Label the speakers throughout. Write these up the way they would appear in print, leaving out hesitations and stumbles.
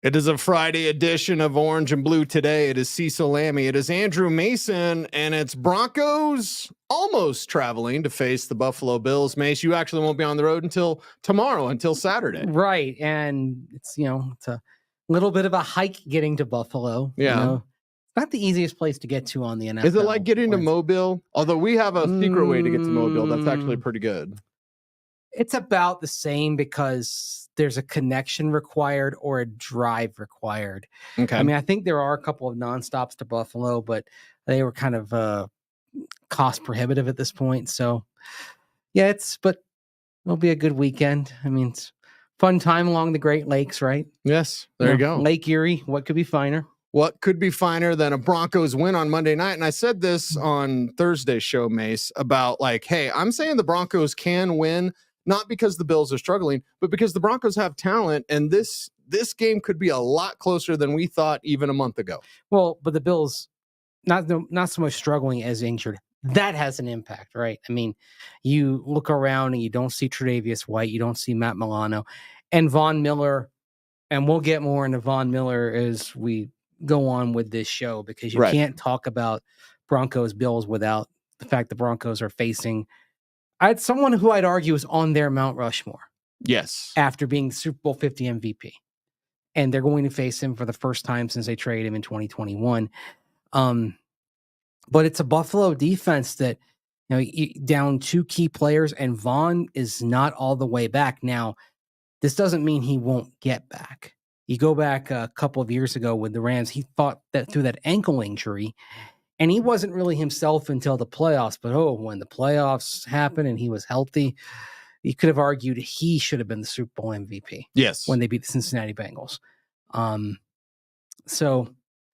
Speaker 1: It is a Friday edition of Orange and Blue Today. It is Cecil Lammy. It is Andrew Mason, and it's Broncos almost traveling to face the Buffalo Bills. Mace, you actually won't be on the road until tomorrow, until Saturday.
Speaker 2: Right, and it's it's a little bit of a hike getting to Buffalo.
Speaker 1: Yeah.
Speaker 2: It's not the easiest place to get to on the NFL.
Speaker 1: Is it like getting to Mobile? Although we have a secret way to get to Mobile. That's actually pretty good.
Speaker 2: It's about the same because there's a connection required or a drive required.
Speaker 1: Okay.
Speaker 2: I mean, I think there are a couple of nonstops to Buffalo, but they were kind of cost prohibitive at this point. So, yeah, but it'll be a good weekend. I mean, it's fun time along the Great Lakes, right?
Speaker 1: Yes, there you go.
Speaker 2: Lake Erie, what could be finer?
Speaker 1: What could be finer than a Broncos win on Monday night? And I said this on Thursday's show, Mace, about like, hey, I'm saying the Broncos can win, not because the Bills are struggling, but because the Broncos have talent, and this game could be a lot closer than we thought even a month ago.
Speaker 2: Well, but the Bills, not so much struggling as injured. That has an impact, right? I mean, you look around and you don't see Tre'Davious White, you don't see Matt Milano, and Von Miller, and we'll get more into Von Miller as we go on with this show, because you can't talk about Broncos Bills without the fact the Broncos are facing someone who I'd argue is on their Mount Rushmore.
Speaker 1: Yes.
Speaker 2: After being the Super Bowl 50 MVP. And they're going to face him for the first time since they traded him in 2021. But it's a Buffalo defense that, down two key players, and Vaughn is not all the way back. Now, this doesn't mean he won't get back. You go back a couple of years ago with the Rams, he fought that through that ankle injury, and he wasn't really himself until the playoffs. But when the playoffs happened and he was healthy, you could have argued he should have been the Super Bowl MVP.
Speaker 1: Yes.
Speaker 2: When they beat the Cincinnati Bengals. So if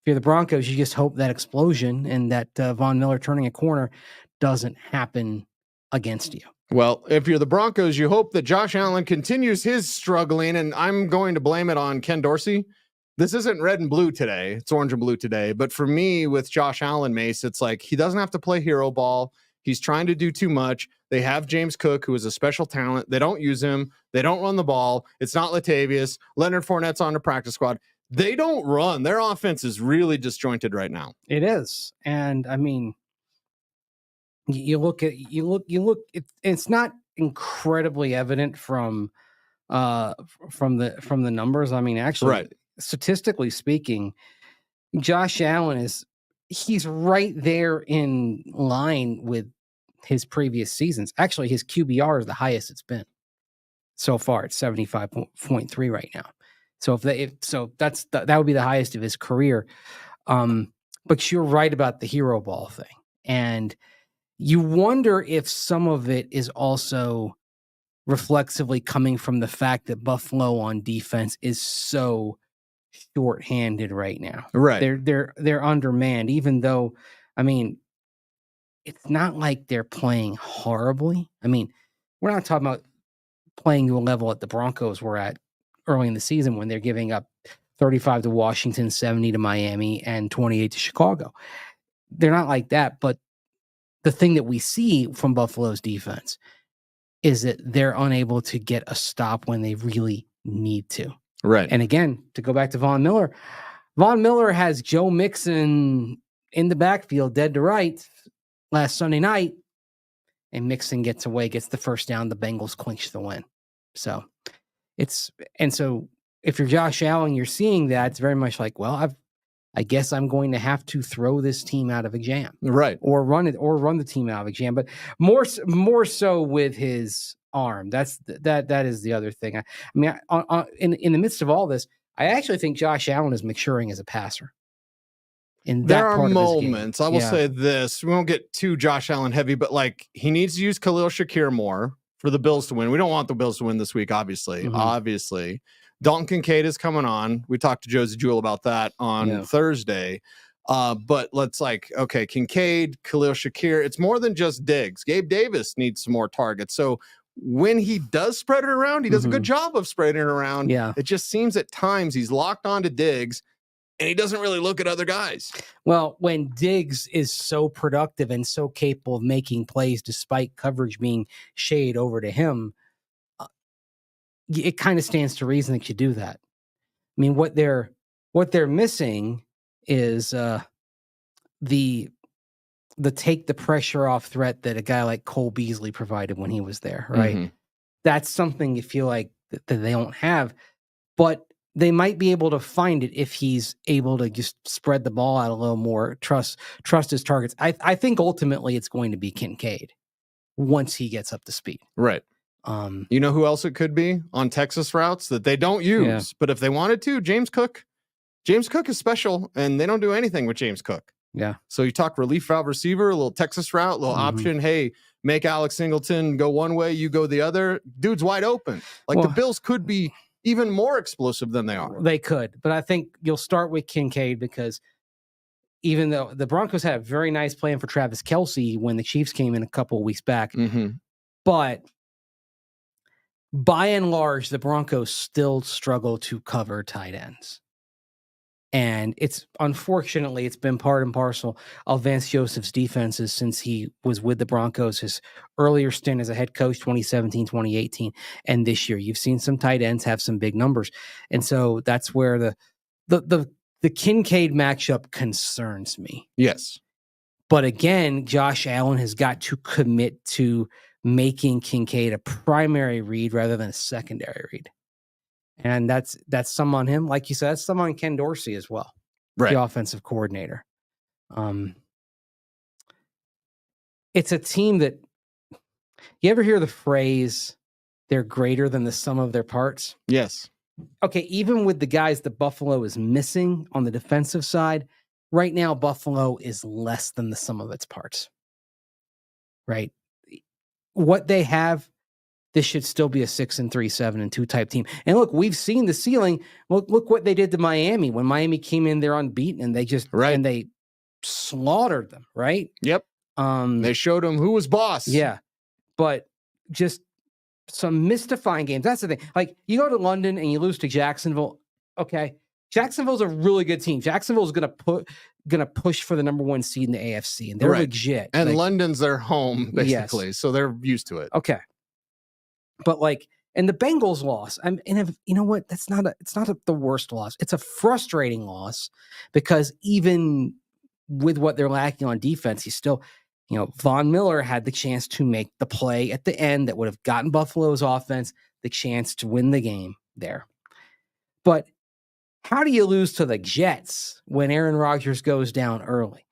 Speaker 2: you're the Broncos, you just hope that explosion and that Von Miller turning a corner doesn't happen against you.
Speaker 1: Well, if you're the Broncos, you hope that Josh Allen continues his struggling, and I'm going to blame it on Ken Dorsey. This isn't red and blue today. It's orange and blue today. But for me, with Josh Allen, Mace, it's like he doesn't have to play hero ball. He's trying to do too much. They have James Cook, who is a special talent. They don't use him. They don't run the ball. It's not Latavius. Leonard Fournette's on the practice squad. They don't run. Their offense is really disjointed right now.
Speaker 2: It is. And I mean, it's not incredibly evident from the numbers. I mean, actually, statistically speaking, Josh Allen he's right there in line with his previous seasons. Actually, his QBR is the highest it's been so far. It's 75.3 right now. So that would be the highest of his career. But you're right about the hero ball thing. And you wonder if some of it is also reflexively coming from the fact that Buffalo on defense is so short-handed right now.
Speaker 1: Right.
Speaker 2: They're undermanned, even though, I mean, it's not like they're playing horribly. I mean, we're not talking about playing to a level that the Broncos were at early in the season when they're giving up 35 to Washington, 70 to Miami, and 28 to Chicago. They're not like that, but the thing that we see from Buffalo's defense is that they're unable to get a stop when they really need to.
Speaker 1: Right.
Speaker 2: And again, to go back to Von Miller has Joe Mixon in the backfield dead to right last Sunday night, and Mixon gets the first down. The Bengals clinch the win. So if you're Josh Allen, you're seeing that. It's very much like, well, I guess I'm going to have to throw this team out of a jam.
Speaker 1: Right.
Speaker 2: Or run the team out of a jam, but more so with his arm. That is the other thing. I mean, in the midst of all this, I actually think Josh Allen is maturing as a passer.
Speaker 1: There are moments. I will say this. We won't get too Josh Allen heavy, but like he needs to use Khalil Shakir more for the Bills to win. We don't want the Bills to win this week, obviously. Mm-hmm. Obviously. Dalton Kincaid is coming on. We talked to Josie Jewell about that on Thursday. But let's Kincaid, Khalil Shakir. It's more than just Diggs. Gabe Davis needs some more targets. So when he does spread it around, he does a good job of spreading it around.
Speaker 2: Yeah.
Speaker 1: It just seems at times he's locked onto Diggs and he doesn't really look at other guys.
Speaker 2: Well, when Diggs is so productive and so capable of making plays despite coverage being shade over to him, it kind of stands to reason that you do that. mean, what they're missing is the take the pressure off threat that a guy like Cole Beasley provided when he was there, right? Mm-hmm. That's something you feel like that they don't have, but they might be able to find it if he's able to just spread the ball out a little more, trust his targets. I think ultimately it's going to be Kincaid once he gets up to speed.
Speaker 1: Right. You know who else it could be on Texas routes that they don't use, but if they wanted to, James Cook. James Cook is special, and they don't do anything with James Cook.
Speaker 2: Yeah.
Speaker 1: So you talk relief valve receiver, a little Texas route, a little option. Hey, make Alex Singleton go one way, you go the other. Dude's wide open. Like the Bills could be even more explosive than they are.
Speaker 2: They could, but I think you'll start with Kincaid because even though the Broncos had a very nice plan for Travis Kelce when the Chiefs came in a couple of weeks back, but by and large, the Broncos still struggle to cover tight ends. And unfortunately, it's been part and parcel of Vance Joseph's defenses since he was with the Broncos, his earlier stint as a head coach, 2017, 2018. And this year, you've seen some tight ends have some big numbers. And so that's where the Kincaid matchup concerns me.
Speaker 1: Yes.
Speaker 2: But again, Josh Allen has got to commit to making Kincaid a primary read rather than a secondary read. And that's some on him. Like you said, that's some on Ken Dorsey as well,
Speaker 1: right?
Speaker 2: The offensive coordinator. It's a team that, you ever hear the phrase, they're greater than the sum of their parts?
Speaker 1: Yes.
Speaker 2: Okay, even with the guys that Buffalo is missing on the defensive side, right now Buffalo is less than the sum of its parts. Right? What they have, this should still be a 6-3, 7-2 type team. And look, we've seen the ceiling. Look what they did to Miami when Miami came in there unbeaten, and they just and they slaughtered them. Right?
Speaker 1: Yep. They showed them who was boss.
Speaker 2: Yeah, but just some mystifying games. That's the thing. Like, you go to London and you lose to Jacksonville. Okay, Jacksonville's a really good team. Jacksonville's gonna push for the number 1 seed in the AFC, and they're legit.
Speaker 1: And London's their home, basically, so they're used to it.
Speaker 2: Okay. But and the Bengals loss, you know what? It's not the worst loss. It's a frustrating loss because even with what they're lacking on defense, he's still, Von Miller had the chance to make the play at the end that would have gotten Buffalo's offense the chance to win the game there. But how do you lose to the Jets when Aaron Rodgers goes down early?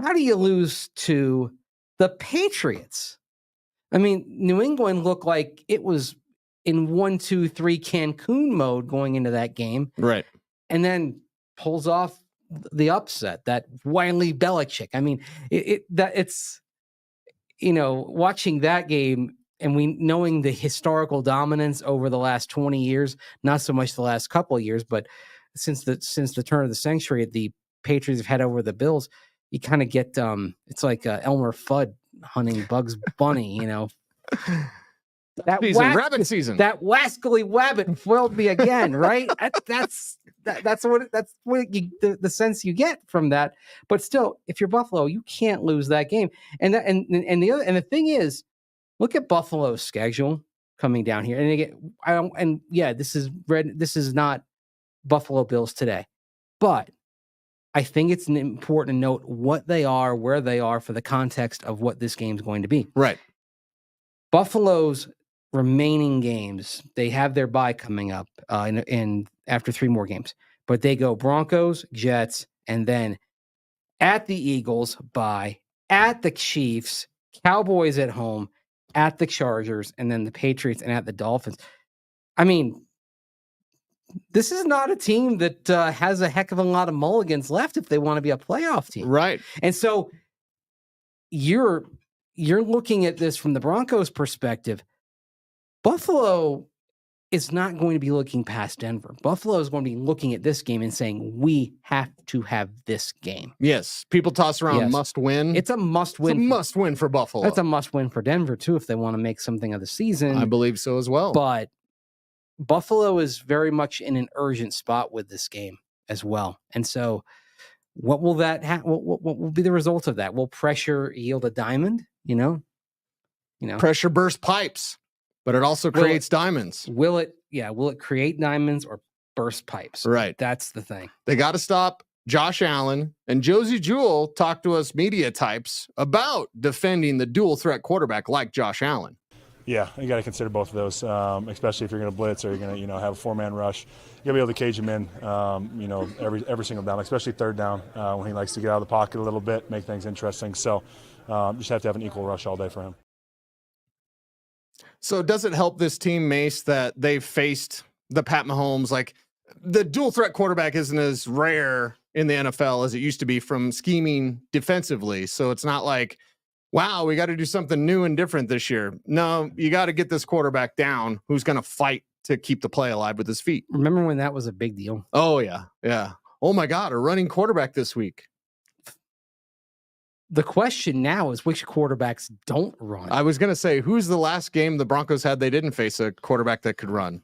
Speaker 2: How do you lose to the Patriots? I mean, New England looked like it was in 1-2-3 Cancun mode going into that game.
Speaker 1: Right.
Speaker 2: And then pulls off the upset, that wily Belichick. I mean, it's watching that game and knowing the historical dominance over the last 20 years, not so much the last couple of years, but since the turn of the century, the Patriots have had over the Bills, you kind of get, it's like Elmer Fudd hunting Bugs Bunny,
Speaker 1: rabbit season.
Speaker 2: That wascally wabbit foiled me again, right? That's what the sense you get from that. But still, if you're Buffalo, you can't lose that game. And the thing is, look at Buffalo's schedule coming down here, and this is not Buffalo Bills today, but I think it's important to note what they are, where they are for the context of what this game's going to be.
Speaker 1: Right.
Speaker 2: Buffalo's remaining games, they have their bye coming up in after 3 more games, but they go Broncos, Jets, and then at the Eagles, bye, at the Chiefs, Cowboys at home, at the Chargers, and then the Patriots and at the Dolphins. I mean, this is not a team that has a heck of a lot of mulligans left if they want to be a playoff team.
Speaker 1: Right.
Speaker 2: And so you're looking at this from the Broncos' perspective. Buffalo is not going to be looking past Denver. Buffalo is going to be looking at this game and saying, we have to have this game.
Speaker 1: Yes. People toss around must win.
Speaker 2: It's a must win.
Speaker 1: It's a must win for Buffalo.
Speaker 2: That's a must win for Denver, too, if they want to make something of the season.
Speaker 1: I believe so as well.
Speaker 2: But Buffalo is very much in an urgent spot with this game as well. And so what will that what will be the result of that? Will pressure yield a diamond?
Speaker 1: Pressure bursts pipes, but it also creates diamonds.
Speaker 2: Will it create diamonds, or burst pipes.
Speaker 1: Right.
Speaker 2: That's the thing.
Speaker 1: They got to stop Josh Allen. And Josie Jewell talked to us media types about defending the dual threat quarterback like Josh Allen.
Speaker 3: Yeah, you got to consider both of those, especially if you're going to blitz or you're going to, have a 4-man rush. You got to be able to cage him in, every single down, especially third down when he likes to get out of the pocket a little bit, make things interesting. So just have to have an equal rush all day for him.
Speaker 1: So does it help this team, Mace, that they've faced the Pat Mahomes? Like, the dual threat quarterback isn't as rare in the NFL as it used to be from scheming defensively. So it's not like, wow, we got to do something new and different this year. No, you got to get this quarterback down who's going to fight to keep the play alive with his feet.
Speaker 2: Remember when that was a big deal?
Speaker 1: Oh, yeah. Yeah. Oh, my God, a running quarterback this week.
Speaker 2: The question now is which quarterbacks don't run.
Speaker 1: I was going to say, who's the last game the Broncos had they didn't face a quarterback that could run?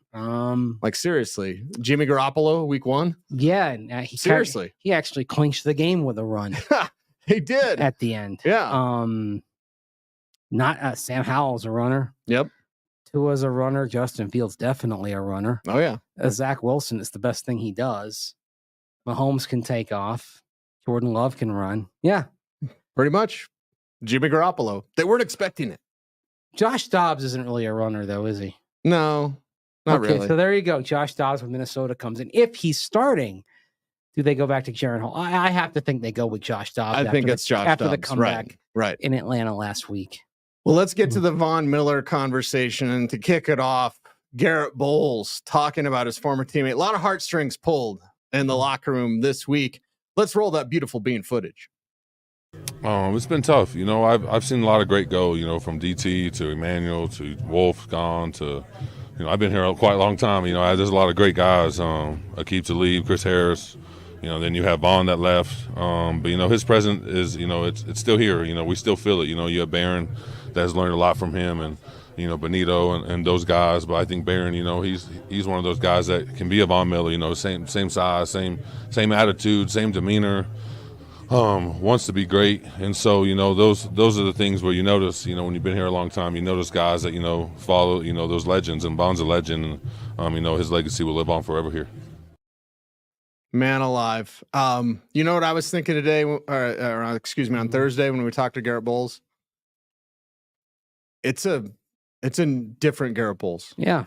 Speaker 1: Like, seriously. Jimmy Garoppolo, week 1?
Speaker 2: Yeah. And
Speaker 1: seriously.
Speaker 2: He actually clinched the game with a run.
Speaker 1: He did.
Speaker 2: At the end.
Speaker 1: Yeah.
Speaker 2: Not Sam Howell's a runner.
Speaker 1: Yep.
Speaker 2: Tua's a runner. Justin Fields definitely a runner.
Speaker 1: Oh, yeah.
Speaker 2: Zach Wilson is the best thing he does. Mahomes can take off. Jordan Love can run. Yeah.
Speaker 1: Pretty much. Jimmy Garoppolo. They weren't expecting it.
Speaker 2: Josh Dobbs isn't really a runner, though, is he?
Speaker 1: No, not really.
Speaker 2: So there you go. Josh Dobbs with Minnesota comes in. If he's starting, do they go back to Jaren Hall? I have to think they go with Josh Dobbs.
Speaker 1: I think it's Josh
Speaker 2: after
Speaker 1: Dobbs.
Speaker 2: the comeback
Speaker 1: right
Speaker 2: in Atlanta last week.
Speaker 1: Well, let's get to the Von Miller conversation. And to kick it off, Garrett Bowles talking about his former teammate. A lot of heartstrings pulled in the locker room this week. Let's roll that beautiful bean footage.
Speaker 4: It's been tough. I've seen a lot of great go, from DT to Emmanuel to Wolf gone to, I've been here quite a long time. There's a lot of great guys. Aqib Talib, Chris Harris, then you have Vaughn that left. But, his presence is, it's still here. We still feel it. You have Barron that has learned a lot from him and, Benito and those guys. But I think Barron, he's one of those guys that can be a Von Miller, same size, same attitude, same demeanor. Wants to be great, and so those are the things where you notice when you've been here a long time, you notice guys that follow those legends, and Bond's a legend, and his legacy will live on forever here.
Speaker 1: Man alive. You know what I was thinking today, on Thursday when we talked to Garrett Bowles? It's a different Garrett Bowles.
Speaker 2: Yeah.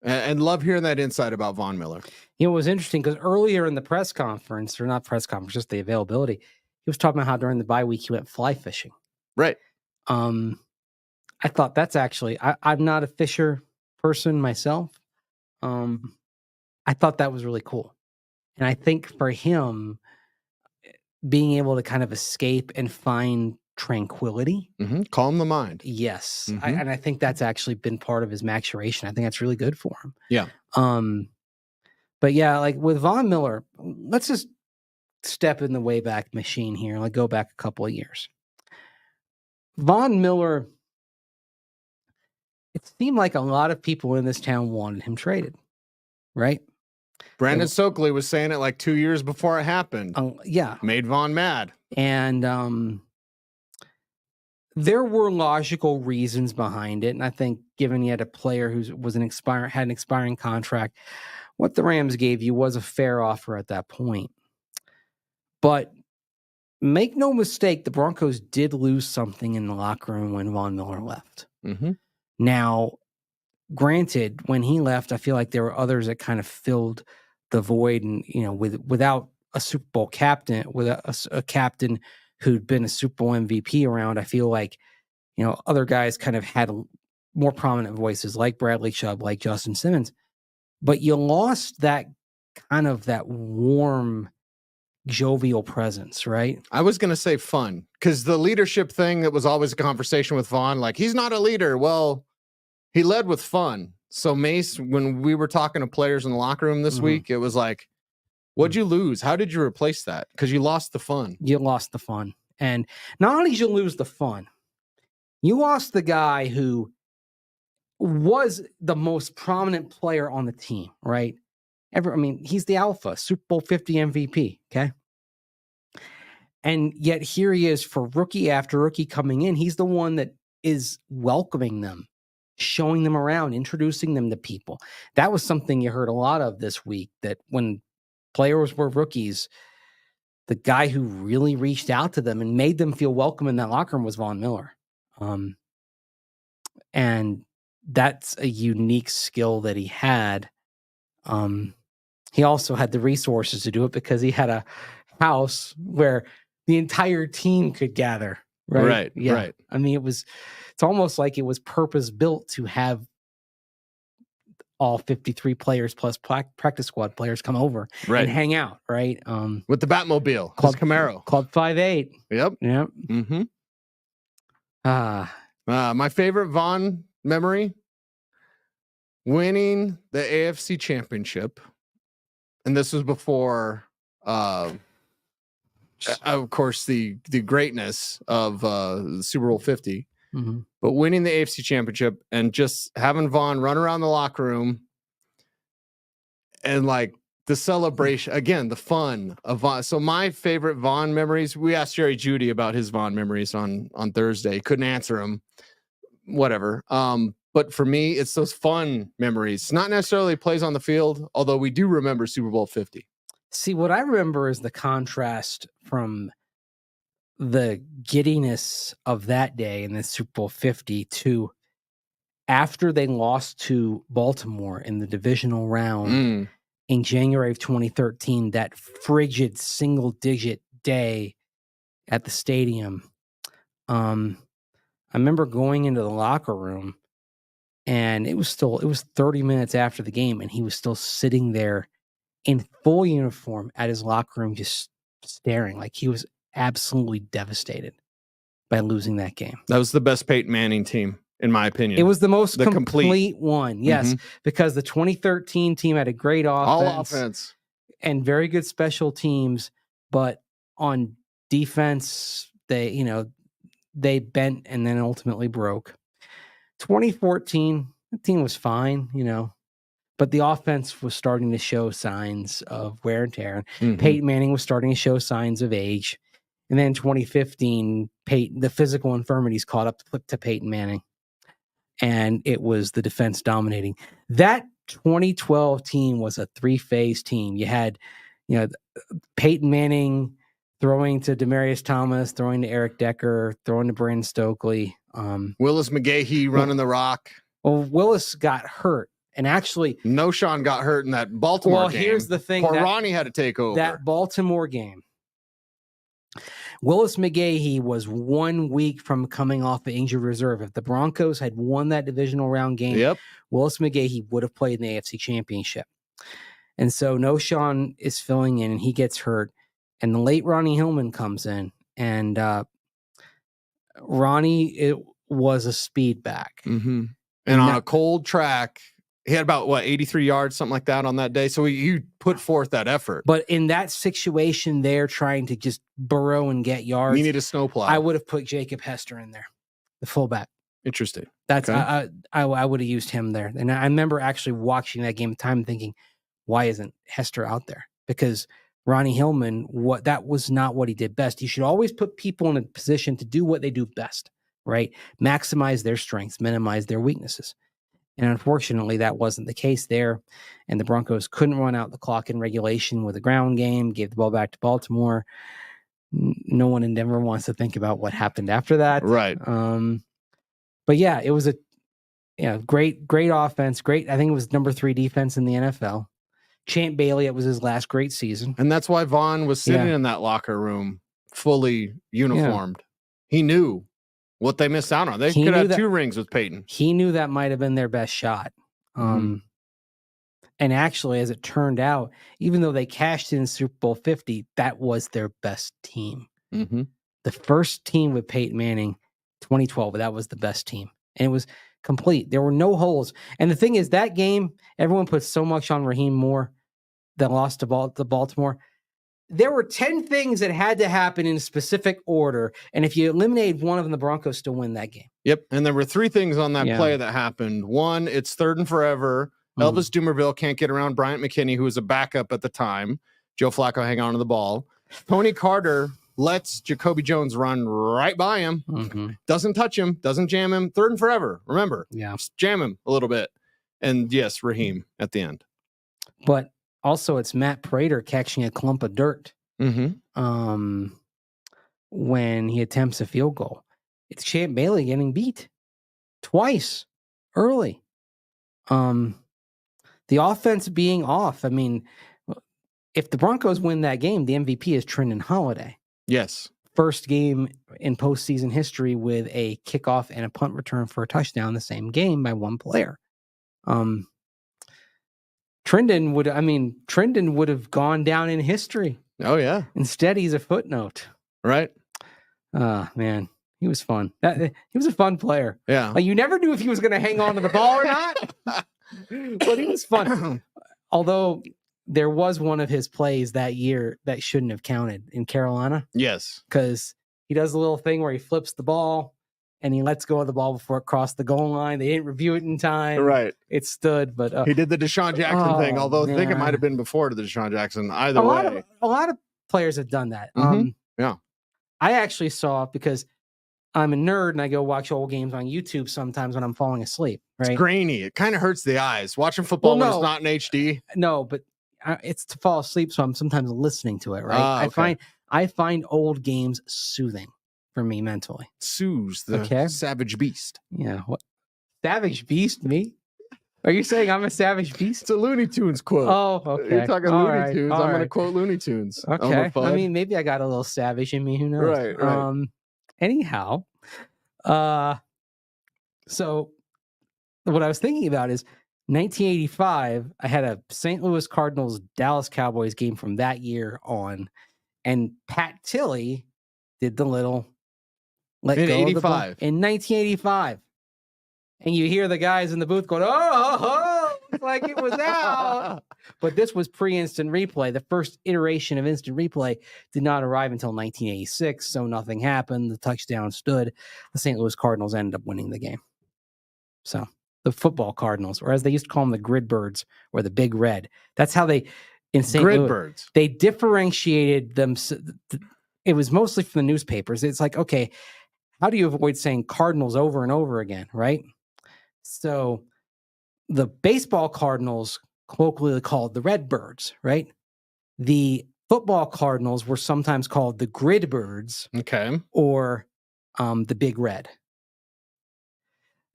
Speaker 1: And love hearing that insight about Von Miller.
Speaker 2: It was interesting because earlier in the press conference, or not press conference, just the availability, he was talking about how during the bye week he went fly fishing.
Speaker 1: Right.
Speaker 2: I thought that's actually, I'm not a fisher person myself. I thought that was really cool. And I think for him, being able to kind of escape and find tranquility.
Speaker 1: Calm the mind.
Speaker 2: Yes. And I think that's actually been part of his maturation. I think that's really good for him.
Speaker 1: Yeah.
Speaker 2: But yeah, like with Von Miller, let's just step in the Wayback Machine here. Like go back a couple of years. Von Miller, it seemed like a lot of people in this town wanted him traded, right?
Speaker 1: Brandon Stokely was saying it like 2 years before it happened.
Speaker 2: Yeah.
Speaker 1: Made Von mad.
Speaker 2: And there were logical reasons behind it. And I think given he had a player who had an expiring contract, what the Rams gave you was a fair offer at that point. But make no mistake, the Broncos did lose something in the locker room when Von Miller left. Now, granted, when he left, I feel like there were others that kind of filled the void, and without a Super Bowl captain, with a captain who'd been a Super Bowl MVP around, I feel like other guys kind of had more prominent voices, like Bradley Chubb, like Justin Simmons. But you lost that warm, jovial presence, right?
Speaker 1: I was going to say fun, because the leadership thing that was always a conversation with Von, like, he's not a leader. Well, he led with fun. So Mace, when we were talking to players in the locker room this week, it was like, what'd you lose? How did you replace that? Because you lost the fun.
Speaker 2: You lost the fun. And not only did you lose the fun, you lost the guy who was the most prominent player on the team, right? He's the alpha, Super Bowl 50 MVP, okay? And yet here he is for rookie after rookie coming in. He's the one that is welcoming them showing them around, introducing them to people. That was something you heard a lot of this week, that when players were rookies, the guy who really reached out to them and made them feel welcome in that locker room was Von Miller. And that's a unique skill that he had. He also had the resources to do it because he had a house where the entire team could gather. Right. Yeah. Right. I mean, it's almost like it was purpose built to have all 53 players plus practice squad players come over and hang out. Right.
Speaker 1: With the Batmobile, Club Camaro,
Speaker 2: Club 5'8".
Speaker 1: Yep.
Speaker 2: Mm-hmm.
Speaker 1: My favorite Von memory: winning the AFC Championship, and this was before, of course, the greatness of Super Bowl 50.
Speaker 2: Mm-hmm.
Speaker 1: But winning the AFC Championship and just having Von run around the locker room and like the celebration, again, the fun of Von. So my favorite Von memories, we asked Jerry Judy about his Von memories on Thursday. He couldn't answer them. Whatever. But for me, it's those fun memories, not necessarily plays on the field, although we do remember Super Bowl 50.
Speaker 2: See, what I remember is the contrast from the giddiness of that day in the Super Bowl 50 to after they lost to Baltimore in the divisional round in January of 2013, that frigid single-digit day at the stadium. I remember going into the locker room, and it was 30 minutes after the game, and he was still sitting there in full uniform at his locker room, just staring like he was absolutely devastated by losing that game.
Speaker 1: That was the best Peyton Manning team, in my opinion.
Speaker 2: It was the most complete one, yes, because the 2013 team had a great
Speaker 1: all offense
Speaker 2: and very good special teams, but on defense, they bent and then ultimately broke. 2014, the team was fine, but the offense was starting to show signs of wear and tear. Peyton Manning was starting to show signs of age. And then 2015, the physical infirmities caught up to Peyton Manning. And it was the defense dominating. That 2012 team was a three-phase team. You had, Peyton Manning throwing to Demaryius Thomas, throwing to Eric Decker, throwing to Brandon Stokely.
Speaker 1: Willis McGahee running the rock.
Speaker 2: Well, Willis got hurt. And actually,
Speaker 1: Noshawn got hurt in that Baltimore game.
Speaker 2: Well, here's the thing.
Speaker 1: Poor Ronnie had to take over.
Speaker 2: That Baltimore game. Willis McGahee was 1 week from coming off the injured reserve. If the Broncos had won that divisional round game, Willis McGahee would have played in the AFC Championship. And so Noshawn is filling in, and he gets hurt. And the late Ronnie Hillman comes in. And Ronnie was a speed back.
Speaker 1: Mm-hmm. And on a cold track, he had about 83 yards, something like that on that day. So he put forth that effort.
Speaker 2: But in that situation, they're trying to just burrow and get yards.
Speaker 1: You need a snowplow.
Speaker 2: I would have put Jacob Hester in there, the fullback.
Speaker 1: Interesting.
Speaker 2: That's okay. I would have used him there. And I remember actually watching that game at the time and thinking, why isn't Hester out there? Because Ronnie Hillman, that was not what he did best. You should always put people in a position to do what they do best, right? Maximize their strengths, minimize their weaknesses. And unfortunately, that wasn't the case there. And the Broncos couldn't run out the clock in regulation with a ground game, gave the ball back to Baltimore. No one in Denver wants to think about what happened after that.
Speaker 1: Right.
Speaker 2: But yeah, it was a great offense. Great. I think it was number 3 defense in the NFL. Champ Bailey, it was his last great season.
Speaker 1: And that's why Von was sitting in that locker room fully uniformed. He knew what they missed out on. They could have 2 rings with Peyton.
Speaker 2: He knew that might have been their best shot. And actually, as it turned out, even though they cashed in Super Bowl 50, that was their best team.
Speaker 1: Mm-hmm.
Speaker 2: The first team with Peyton Manning, 2012, that was the best team. And it was complete. There were no holes. And the thing is, that game, everyone put so much on Raheem Moore that lost to Baltimore. There were 10 things that had to happen in a specific order. And if you eliminated one of them, the Broncos still win that game.
Speaker 1: Yep. And there were 3 things on that play that happened. One, it's 3rd and forever. Elvis Dumerville can't get around Bryant McKinney, who was a backup at the time. Joe Flacco hang on to the ball. Tony Carter lets Jacoby Jones run right by him, doesn't touch him, doesn't jam him. 3rd and forever. Remember, just jam him a little bit. And yes, Raheem at the end.
Speaker 2: But also, it's Matt Prater catching a clump of dirt when he attempts a field goal. It's Champ Bailey getting beat twice early. The offense being off. I mean, if the Broncos win that game, the MVP is Trendon Holiday.
Speaker 1: Yes.
Speaker 2: First game in postseason history with a kickoff and a punt return for a touchdown the same game by one player. Trendon would have gone down in history.
Speaker 1: Oh, yeah.
Speaker 2: Instead, he's a footnote.
Speaker 1: Right.
Speaker 2: Man, he was fun. He was a fun player.
Speaker 1: Yeah.
Speaker 2: You never knew if he was going to hang on to the ball or not, but he was fun. Although there was one of his plays that year that shouldn't have counted in Carolina.
Speaker 1: Yes.
Speaker 2: Because he does a little thing where he flips the ball and he lets go of the ball before it crossed the goal line. They didn't review it in time.
Speaker 1: Right.
Speaker 2: It stood, but
Speaker 1: he did the Deshaun Jackson thing, although I think it might have been before the Deshaun Jackson. Either way.
Speaker 2: A lot of players have done that.
Speaker 1: Yeah.
Speaker 2: I actually saw, because I'm a nerd and I go watch old games on YouTube sometimes when I'm falling asleep. Right?
Speaker 1: It's grainy. It kind of hurts the eyes. Watching football when it's not in HD.
Speaker 2: No, but it's to fall asleep, so I'm sometimes listening to it. Right?
Speaker 1: Okay.
Speaker 2: I find old games soothing for me mentally.
Speaker 1: Soothes the savage beast.
Speaker 2: Yeah. What? Savage beast? Me? Are you saying I'm a savage beast?
Speaker 1: It's a Looney Tunes quote.
Speaker 2: Oh, okay.
Speaker 1: You're talking Looney Tunes. I'm going to quote Looney Tunes.
Speaker 2: Okay. I mean, maybe I got a little savage in me. Who knows?
Speaker 1: Right.
Speaker 2: Anyhow, so what I was thinking about is 1985. I had a St. Louis Cardinals Dallas Cowboys game from that year on, and Pat Tilley did the little let
Speaker 1: in
Speaker 2: go
Speaker 1: 85.
Speaker 2: of the ball in 1985. And you hear the guys in the booth going, oh, like it was out. But this was pre-instant replay. The first iteration of instant replay did not arrive until 1986, so nothing happened. The touchdown stood. The St. Louis Cardinals ended up winning the game. So the football Cardinals, or as they used to call them, the Gridbirds or the Big Red. That's how they, in St. Louis, they differentiated them. It was mostly from the newspapers. It's like, okay, how do you avoid saying Cardinals over and over again, right? So the baseball Cardinals, colloquially called the Redbirds, right? The football Cardinals were sometimes called the Gridbirds, or the Big Red.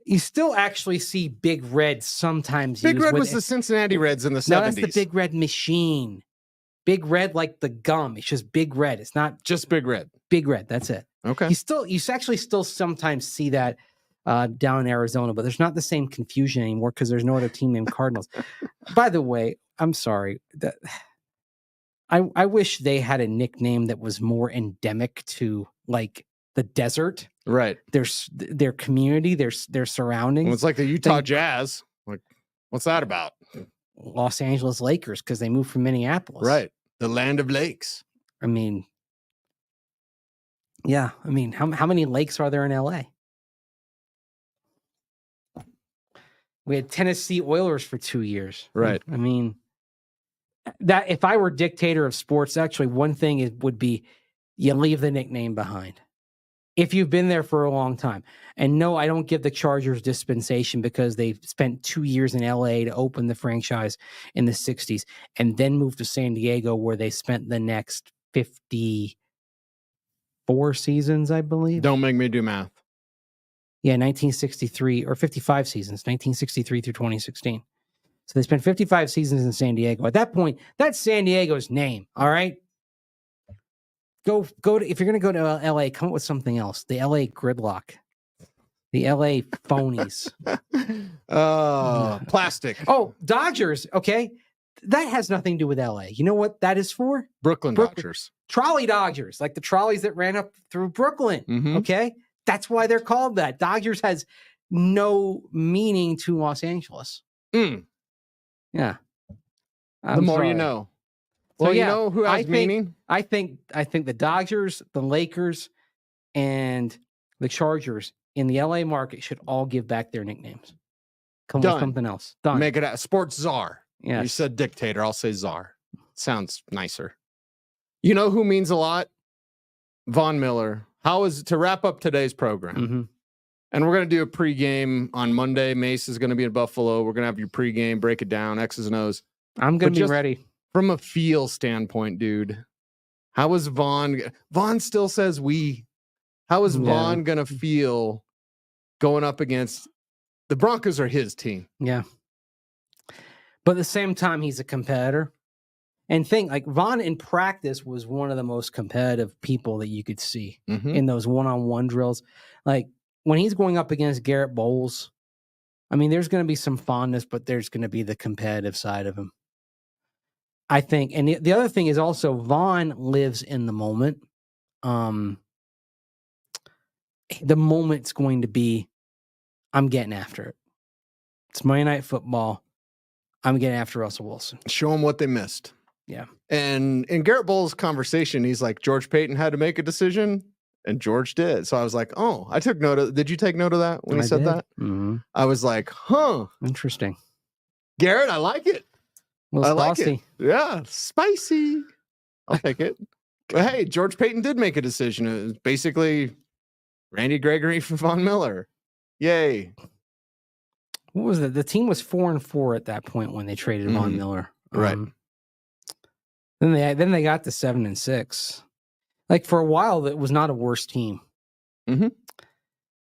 Speaker 2: You still actually see Big Red sometimes.
Speaker 1: Big Red was the Cincinnati Reds in the 70s.
Speaker 2: No, that's the Big Red machine. Big Red, like the gum. It's just Big Red. It's not
Speaker 1: just Big Red.
Speaker 2: Big Red. That's it.
Speaker 1: Okay.
Speaker 2: You actually still sometimes see that down in Arizona, but there's not the same confusion anymore because there's no other team named Cardinals. By the way, I'm sorry. I wish they had a nickname that was more endemic to like the desert,
Speaker 1: right?
Speaker 2: Their community, their surroundings.
Speaker 1: Well, it's like the Utah Jazz. Like, what's that about?
Speaker 2: Los Angeles Lakers, because they moved from Minneapolis,
Speaker 1: right? The land of lakes.
Speaker 2: I mean, yeah. I mean, how many lakes are there in LA? We had Tennessee Oilers for 2 years.
Speaker 1: Right.
Speaker 2: I mean, that if I were dictator of sports, actually one thing would be you leave the nickname behind. If you've been there for a long time. And no, I don't give the Chargers dispensation because they spent 2 years in LA to open the franchise in the 60s and then moved to San Diego where they spent the next 54 seasons, I believe.
Speaker 1: Don't make me do math.
Speaker 2: Yeah, 1963 or 55 seasons, 1963 through 2016. So they spent 55 seasons in San Diego. At that point, that's San Diego's name. All right. Go to, if you're going to go to LA, come up with something else. The LA Gridlock. The LA Phonies.
Speaker 1: Plastic.
Speaker 2: Oh, Dodgers. Okay. That has nothing to do with LA. You know what that is for?
Speaker 1: Brooklyn Dodgers.
Speaker 2: Trolley Dodgers, like the trolleys that ran up through Brooklyn.
Speaker 1: Mm-hmm.
Speaker 2: Okay. That's why they're called that. Dodgers has no meaning to Los Angeles.
Speaker 1: Mm.
Speaker 2: Yeah.
Speaker 1: The more you know. Well, you know who has meaning?
Speaker 2: I think the Dodgers, the Lakers, and the Chargers in the LA market should all give back their nicknames. Come with something else. Done.
Speaker 1: Make it a sports czar.
Speaker 2: Yeah.
Speaker 1: You said dictator. I'll say czar. Sounds nicer. You know who means a lot? Von Miller, to wrap up today's program? And we're going to do a pregame on Monday. Mace is going to be in Buffalo. We're going to have your pregame, break it down, X's and O's.
Speaker 2: I'm going to be ready.
Speaker 1: From a feel standpoint, dude, how is Vaughn? Vaughn still says we. How is Vaughn going to feel going up against the Broncos are his team?
Speaker 2: Yeah. But at the same time, he's a competitor. And like Vaughn in practice was one of the most competitive people that you could see in those one-on-one drills. Like, when he's going up against Garrett Bowles, I mean, there's going to be some fondness, but there's going to be the competitive side of him, I think. And the other thing is also Vaughn lives in the moment. The moment's going to be, I'm getting after it. It's Monday Night Football. I'm getting after Russell Wilson.
Speaker 1: Show them what they missed.
Speaker 2: Yeah.
Speaker 1: And in Garrett Bowles' conversation, he's like, George Payton had to make a decision. And George did. So I was like, oh, I took note of. Did you take note of that when he said that? I was like, huh.
Speaker 2: Interesting.
Speaker 1: Garrett, I like it.
Speaker 2: I like it.
Speaker 1: Yeah, spicy. I'll take it. But hey, George Payton did make a decision. It was basically Randy Gregory for Von Miller. Yay.
Speaker 2: What was it? The team was 4-4 at that point when they traded Von Miller.
Speaker 1: Right.
Speaker 2: Then they got to 7-6. Like, for a while, that was not a worse team. And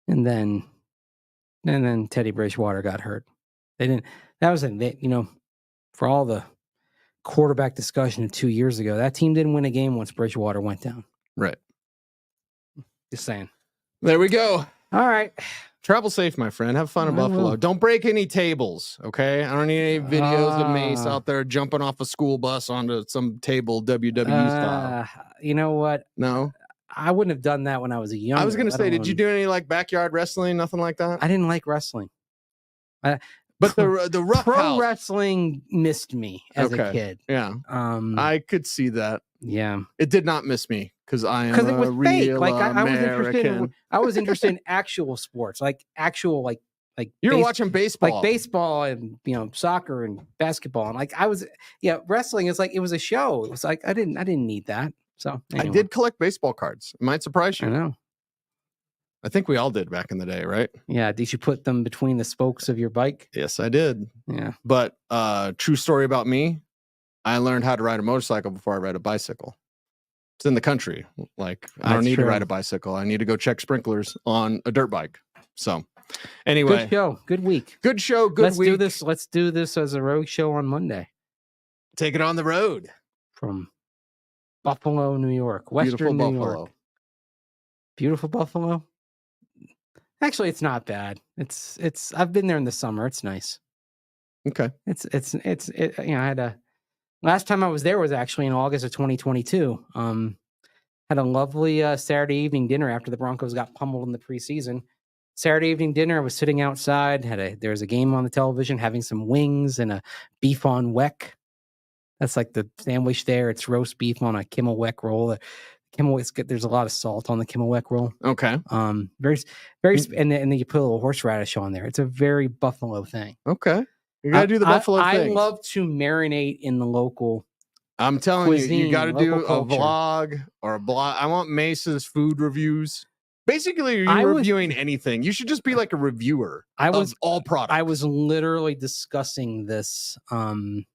Speaker 2: then Teddy Bridgewater got hurt. For all the quarterback discussion of 2 years ago, that team didn't win a game once Bridgewater went down.
Speaker 1: Right.
Speaker 2: Just saying.
Speaker 1: There we go.
Speaker 2: All right.
Speaker 1: Travel safe, my friend. Have fun in Buffalo. Don't break any tables, okay? I don't need any videos of Mace out there jumping off a school bus onto some table WWE style.
Speaker 2: You know what?
Speaker 1: No?
Speaker 2: I wouldn't have done that when I was a young.
Speaker 1: I was going to say, did you do any like backyard wrestling? Nothing like that?
Speaker 2: I didn't like wrestling.
Speaker 1: But the rough
Speaker 2: pro
Speaker 1: house
Speaker 2: wrestling missed me as a kid.
Speaker 1: Yeah. I could see that.
Speaker 2: Yeah.
Speaker 1: It did not miss me because I am
Speaker 2: it was
Speaker 1: a real
Speaker 2: fake. Like
Speaker 1: American.
Speaker 2: I was interested in actual sports, like actual like
Speaker 1: you were watching baseball,
Speaker 2: like baseball and soccer and basketball, and like wrestling is like it was a show. It was like I didn't need that. So anyway.
Speaker 1: I did collect baseball cards. It might surprise you.
Speaker 2: I know.
Speaker 1: I think we all did back in the day, right?
Speaker 2: Yeah. Did you put them between the spokes of your bike?
Speaker 1: Yes, I did.
Speaker 2: Yeah.
Speaker 1: But true story about me, I learned how to ride a motorcycle before I ride a bicycle. It's in the country. Like, I don't need to ride a bicycle. I need to go check sprinklers on a dirt bike. So anyway.
Speaker 2: Good show. Good week.
Speaker 1: Good show. Good week.
Speaker 2: Let's do this as a road show on Monday.
Speaker 1: Take it on the road.
Speaker 2: From Buffalo, New York. Western New York. Beautiful Buffalo. Actually, it's not bad. It's I've been there in the summer. It's nice.
Speaker 1: Okay.
Speaker 2: I had a last time I was there was actually in August of 2022. Had a lovely Saturday evening dinner after the Broncos got pummeled in the preseason. Saturday evening dinner, I was sitting outside. There was a game on the television, having some wings and a beef on weck. That's like the sandwich there. It's roast beef on a Kimmel Weck roll. There's a lot of salt on the Kimmel Weck roll.
Speaker 1: Okay.
Speaker 2: Very, and then you put a little horseradish on there. It's a very Buffalo thing.
Speaker 1: Okay. You got to do the Buffalo thing.
Speaker 2: I love to marinate in the local.
Speaker 1: I'm telling
Speaker 2: cuisine,
Speaker 1: you got to do
Speaker 2: culture.
Speaker 1: a vlog or a blog. I want Mace's food reviews. Basically, you're reviewing anything. You should just be like a reviewer of all products.
Speaker 2: I was literally discussing this on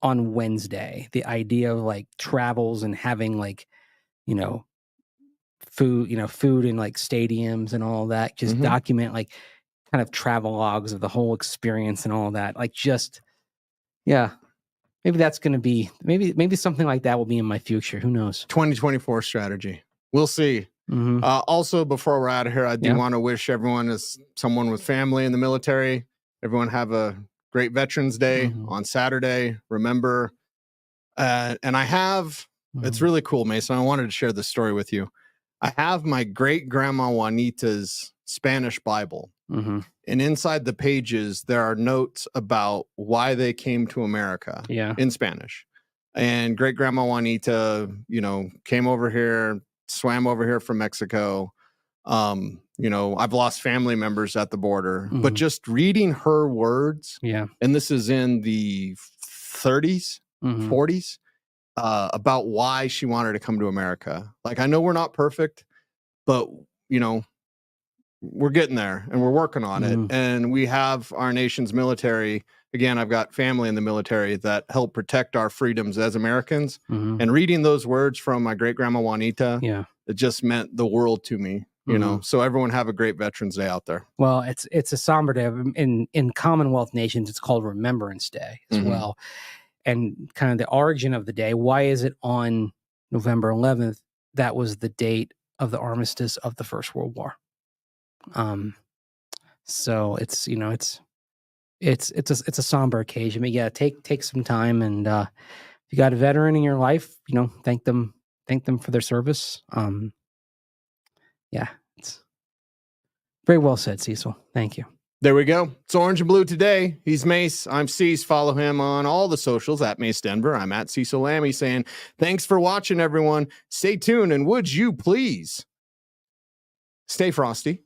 Speaker 2: Wednesday. The idea of like travels and having like, food in like stadiums and all that. Just document like kind of travel logs of the whole experience and all that. Like maybe that's going to be, maybe something like that will be in my future. Who knows?
Speaker 1: 2024 strategy. We'll see. Also, before we're out of here, I do want to wish everyone, as someone with family in the military, everyone have a great Veterans Day on Saturday. Remember, and I have, it's really cool, Mason. I wanted to share this story with you. I have my great grandma Juanita's Spanish Bible. And inside the pages, there are notes about why they came to America in Spanish. And great grandma Juanita, came over here, swam over here from Mexico. I've lost family members at the border, but just reading her words. And this is in the 30s, 40s. about why she wanted to come to America. Like, I know we're not perfect, but you know, we're getting there and we're working on it. And we have our nation's military. Again, I've got family in the military that help protect our freedoms as Americans. And reading those words from my great grandma Juanita, it just meant the world to me, you know. So everyone have a great Veterans Day out there.
Speaker 2: Well, it's a somber day. In Commonwealth nations, it's called Remembrance Day as well. And kind of the origin of the day, why is it on November 11th? That was the date of the armistice of the First World War. So it's, you know, it's a somber occasion, but yeah, take some time, and if you got a veteran in your life, you know, thank them for their service. Yeah, it's very well said, Cecil. Thank you.
Speaker 1: There we go. It's Orange and Blue today. He's Mace. I'm Cease. Follow him on all the socials at Mace Denver. I'm at Cecil Lammy saying, thanks for watching, everyone. Stay tuned, and would you please stay frosty,